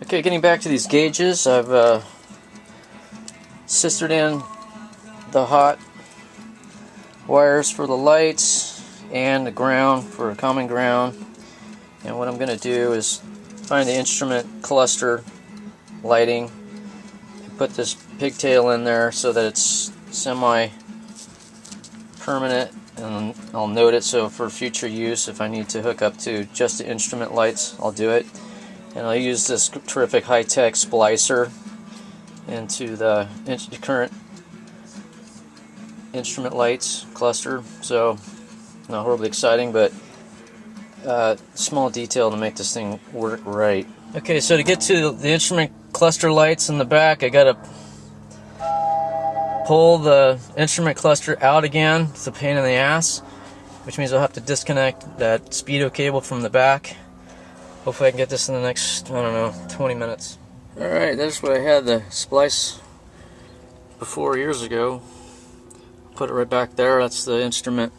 Okay, getting back to these gauges, I've sistered in the hot wires for the lights and the ground for a common ground. And what I'm going to do is find the instrument cluster lighting and put this pigtail in there so that it's semi-permanent, and I'll note it so for future use if I need to hook up to just the instrument lights, I'll do it. And I'll use this terrific high-tech splicer into the current instrument lights cluster. So not horribly exciting, but small detail to make this thing work right. Okay, so to get to the instrument cluster lights in the back, I gotta pull the instrument cluster out again. It's a pain in the ass, which means I'll have to disconnect that Speedo cable from the back. Hopefully I can get this in the next, I don't know, 20 minutes. Alright, that's what I had the splice before years ago. Put it right back there. That's the instrument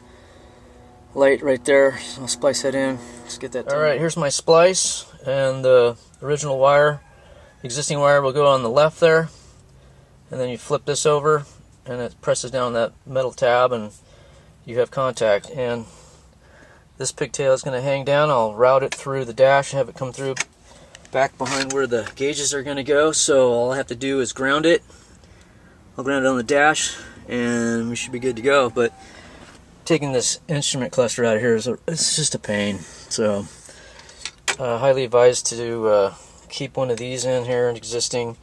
light right there. I'll splice that in. Let's get that done. Alright, here's my splice, and the original wire, existing wire, will go on the left there, and then you flip this over and it presses down that metal tab and you have contact. And this pigtail is going to hang down. I'll route it through the dash, have it come through back behind where the gauges are going to go. So all I have to do is ground it. I'll ground it on the dash and we should be good to go. But taking this instrument cluster out of here it's just a pain. So highly advised to keep one of these in here existing.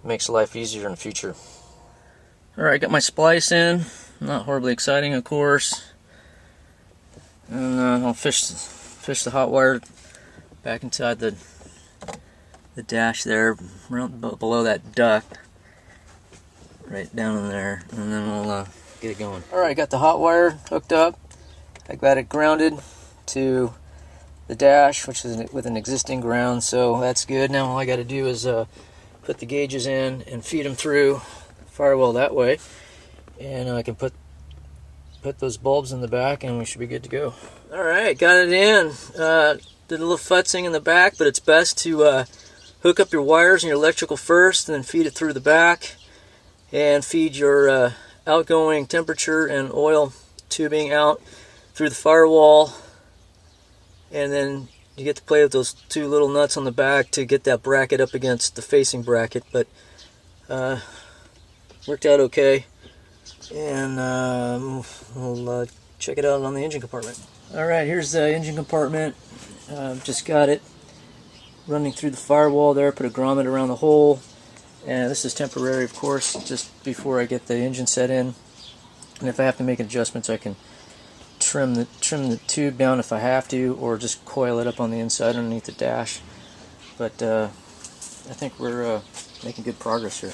Makes life easier in the future. Alright, got my splice in. Not horribly exciting, of course. And I'll fish the hot wire back inside the dash there, right below that duct, right down in there, and then we'll get it going. Alright, got the hot wire hooked up. I got it grounded to the dash, which is with an existing ground, so that's good. Now all I got to do is put the gauges in and feed them through the firewall that way, and I can put those bulbs in the back and we should be good to go. Alright, got it in. Did a little futzing in the back, but it's best to hook up your wires and your electrical first and then feed it through the back, and feed your outgoing temperature and oil tubing out through the firewall, and then you get to play with those two little nuts on the back to get that bracket up against the facing bracket. But worked out okay, and we'll check it out on the engine compartment. Alright, here's the engine compartment. Just got it running through the firewall there, put a grommet around the hole, and this is temporary, of course, just before I get the engine set in. And if I have to make adjustments, I can trim the tube down if I have to, or just coil it up on the inside underneath the dash. But I think we're making good progress here.